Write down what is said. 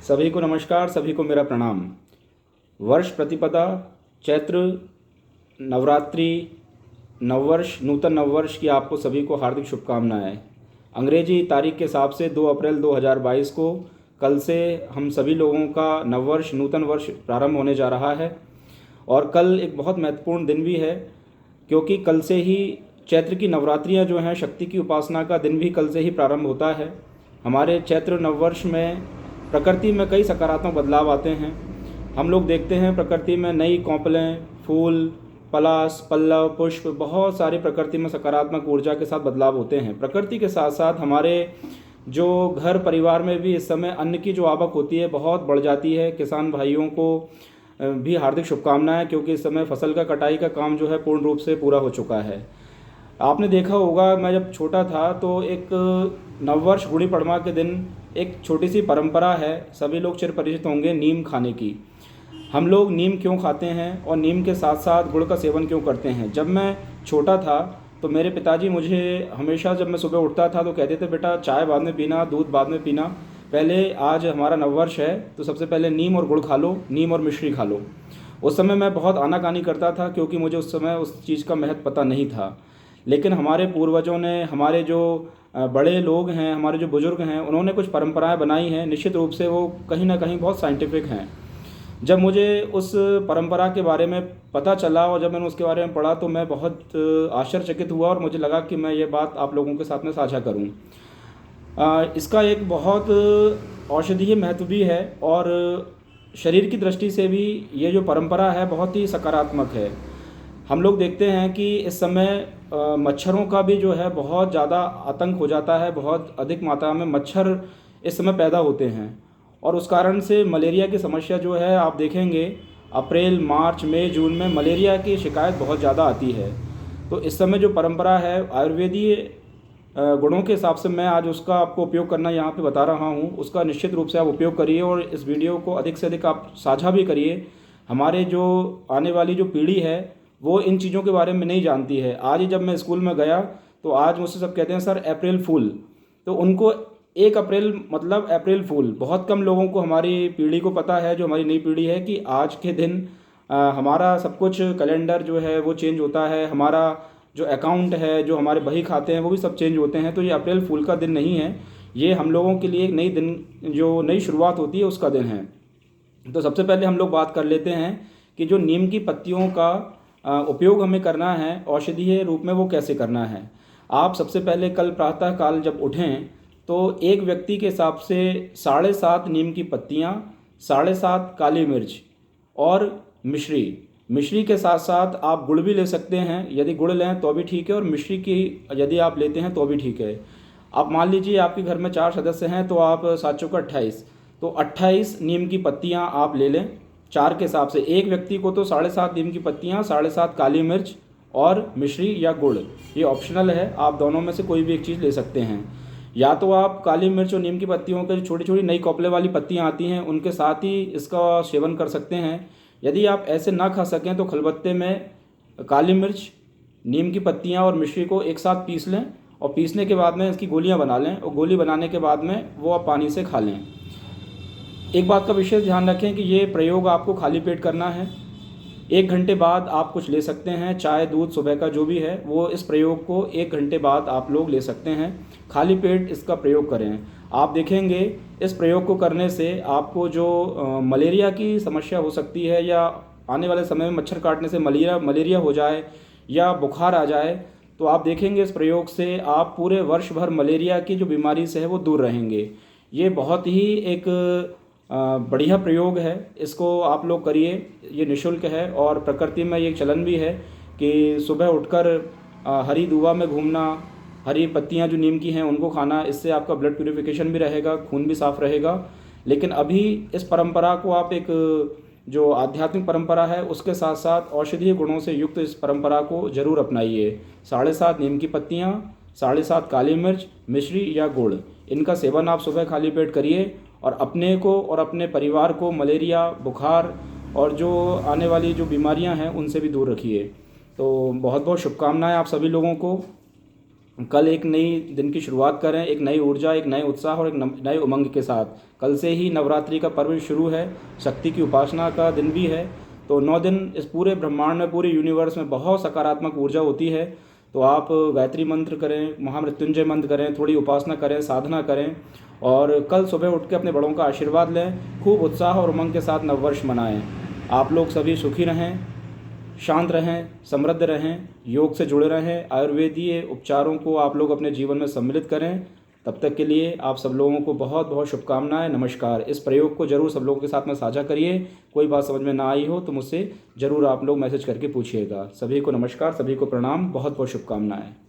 सभी को नमस्कार, सभी को मेरा प्रणाम। वर्ष प्रतिपदा, चैत्र नवरात्रि, नववर्ष, नूतन नववर्ष की आपको सभी को हार्दिक शुभकामनाएं। अंग्रेजी तारीख के हिसाब से 2 अप्रैल 2022 को कल से हम सभी लोगों का नववर्ष, नूतन वर्ष प्रारंभ होने जा रहा है। और कल एक बहुत महत्वपूर्ण दिन भी है, क्योंकि कल से ही चैत्र की नवरात्रियां जो हैं, शक्ति की उपासना का दिन भी कल से ही प्रारंभ होता है। हमारे चैत्र नववर्ष में प्रकृति में कई सकारात्मक बदलाव आते हैं। हम लोग देखते हैं प्रकृति में नई कौंपलें, फूल, पलाश, पल्लव, पुष्प, बहुत सारी प्रकृति में सकारात्मक ऊर्जा के साथ बदलाव होते हैं। प्रकृति के साथ साथ हमारे जो घर परिवार में भी इस समय अन्न की जो आवक होती है बहुत बढ़ जाती है। किसान भाइयों को भी हार्दिक शुभकामनाएं, क्योंकि इस समय फसल का कटाई का काम जो है पूर्ण रूप से पूरा हो चुका है। आपने देखा होगा, मैं जब छोटा था तो एक नववर्ष गुड़ी पड़वा के दिन एक छोटी सी परंपरा है, सभी लोग चिर परिचित होंगे, नीम खाने की। हम लोग नीम क्यों खाते हैं और नीम के साथ साथ गुड़ का सेवन क्यों करते हैं? जब मैं छोटा था तो मेरे पिताजी मुझे हमेशा, जब मैं सुबह उठता था तो कहते थे, बेटा चाय बाद में पीना, दूध बाद में पीना, पहले आज हमारा नववर्ष है तो सबसे पहले नीम और गुड़ खा लो, नीम और मिश्री खा लो। उस समय मैं बहुत आनाकानी करता था, क्योंकि मुझे उस समय उस चीज़ का महत्व पता नहीं था। लेकिन हमारे पूर्वजों ने, हमारे जो बड़े लोग हैं, हमारे जो बुज़ुर्ग हैं, उन्होंने कुछ परंपराएं बनाई हैं। निश्चित रूप से वो कहीं ना कहीं बहुत साइंटिफिक हैं। जब मुझे उस परंपरा के बारे में पता चला और जब मैंने उसके बारे में पढ़ा तो मैं बहुत आश्चर्यचकित हुआ और मुझे लगा कि मैं ये बात आप लोगों के साथ में साझा करूं। इसका एक बहुत औषधीय महत्व भी है और शरीर की दृष्टि से भी ये जो परंपरा है बहुत ही सकारात्मक है। हम लोग देखते हैं कि इस समय मच्छरों का भी जो है बहुत ज़्यादा आतंक हो जाता है। बहुत अधिक मात्रा में मच्छर इस समय पैदा होते हैं और उस कारण से मलेरिया की समस्या जो है, आप देखेंगे अप्रैल, मार्च, मई, जून में मलेरिया की शिकायत बहुत ज़्यादा आती है। तो इस समय जो परंपरा है आयुर्वेदीय गुणों के हिसाब से मैं आज उसका आपको उपयोग करना यहाँ पे बता रहा हूँ। उसका निश्चित रूप से आप उपयोग करिए और इस वीडियो को अधिक से अधिक आप साझा भी करिए। हमारे जो आने वाली जो पीढ़ी है वो इन चीज़ों के बारे में नहीं जानती है। आज ही जब मैं स्कूल में गया तो आज मुझसे सब कहते हैं, सर अप्रैल फूल। तो उनको 1 अप्रैल मतलब अप्रैल फूल। बहुत कम लोगों को, हमारी पीढ़ी को पता है, जो हमारी नई पीढ़ी है, कि आज के दिन हमारा सब कुछ कैलेंडर जो है वो चेंज होता है। हमारा जो अकाउंट है, जो हमारे बही खाते हैं, वो भी सब चेंज होते हैं। तो ये अप्रैल फूल का दिन नहीं है, ये हम लोगों के लिए एक नई दिन, जो नई शुरुआत होती है, उसका दिन है। तो सबसे पहले हम लोग बात कर लेते हैं कि जो नीम की पत्तियों का उपयोग हमें करना है औषधीय रूप में, वो कैसे करना है। आप सबसे पहले कल प्रातः काल जब उठें तो एक व्यक्ति के हिसाब से 7.5 नीम की पत्तियाँ, 7.5 काली मिर्च और मिश्री के साथ साथ आप गुड़ भी ले सकते हैं। यदि गुड़ लें तो भी ठीक है और मिश्री की यदि आप लेते हैं तो भी ठीक है। आप मान लीजिए आपके घर में 4 सदस्य हैं तो आप 7 चौका 28, तो 28 नीम की पत्तियाँ आप ले लें। 4 के हिसाब से एक व्यक्ति को तो 7.5 नीम की पत्तियाँ, 7.5 काली मिर्च और मिश्री या गुड़, ये ऑप्शनल है, आप दोनों में से कोई भी एक चीज़ ले सकते हैं। या तो आप काली मिर्च और नीम की पत्तियों के जो छोटी छोटी नई कोपले वाली पत्तियाँ आती हैं उनके साथ ही इसका सेवन कर सकते हैं। यदि आप ऐसे ना खा सकें तो खलबत्ते में काली मिर्च, नीम की पत्तियाँ और मिश्री को एक साथ पीस लें और पीसने के बाद में इसकी गोलियाँ बना लें और गोली बनाने के बाद में वो आप पानी से खा लें। एक बात का विशेष ध्यान रखें कि ये प्रयोग आपको खाली पेट करना है। 1 घंटे बाद आप कुछ ले सकते हैं, चाय, दूध, सुबह का जो भी है वो, इस प्रयोग को 1 घंटे बाद आप लोग ले सकते हैं। खाली पेट इसका प्रयोग करें। आप देखेंगे इस प्रयोग को करने से आपको जो मलेरिया की समस्या हो सकती है, या आने वाले समय में मच्छर काटने से मलेरिया हो जाए या बुखार आ जाए, तो आप देखेंगे इस प्रयोग से आप पूरे वर्ष भर मलेरिया की जो बीमारी से है वो दूर रहेंगे। ये बहुत ही एक बढ़िया प्रयोग है, इसको आप लोग करिए। ये निःशुल्क है और प्रकृति में ये चलन भी है कि सुबह उठकर हरी दूबा में घूमना, हरी पत्तियां जो नीम की हैं उनको खाना, इससे आपका ब्लड प्यूरिफिकेशन भी रहेगा, खून भी साफ रहेगा। लेकिन अभी इस परंपरा को आप एक जो आध्यात्मिक परंपरा है उसके साथ साथ औषधीय गुणों से युक्त इस परंपरा को जरूर अपनाइए। 7.5 नीम की पत्तियाँ, 7.5 काली मिर्च, मिश्री या गुड़, इनका सेवन आप सुबह खाली पेट करिए और अपने को और अपने परिवार को मलेरिया, बुखार और जो आने वाली जो बीमारियां हैं उनसे भी दूर रखिए। तो बहुत बहुत शुभकामनाएं आप सभी लोगों को। कल एक नई दिन की शुरुआत करें, एक नई ऊर्जा, एक नए उत्साह और एक नए उमंग के साथ। कल से ही नवरात्रि का पर्व शुरू है, शक्ति की उपासना का दिन भी है। तो 9 दिन इस पूरे ब्रह्मांड में, पूरे यूनिवर्स में बहुत सकारात्मक ऊर्जा होती है। तो आप गायत्री मंत्र करें, महामृत्युंजय मंत्र करें, थोड़ी उपासना करें, साधना करें और कल सुबह उठ के अपने बड़ों का आशीर्वाद लें। खूब उत्साह और उमंग के साथ नववर्ष मनाएं। आप लोग सभी सुखी रहें, शांत रहें, समृद्ध रहें, योग से जुड़े रहें, आयुर्वेदीय उपचारों को आप लोग अपने जीवन में सम्मिलित करें। तब तक के लिए आप सब लोगों को बहुत बहुत शुभकामनाएं। नमस्कार। इस प्रयोग को ज़रूर सब लोगों के साथ में साझा करिए। कोई बात समझ में ना आई हो तो मुझसे ज़रूर आप लोग मैसेज करके पूछिएगा। सभी को नमस्कार, सभी को प्रणाम, बहुत बहुत शुभकामनाएं।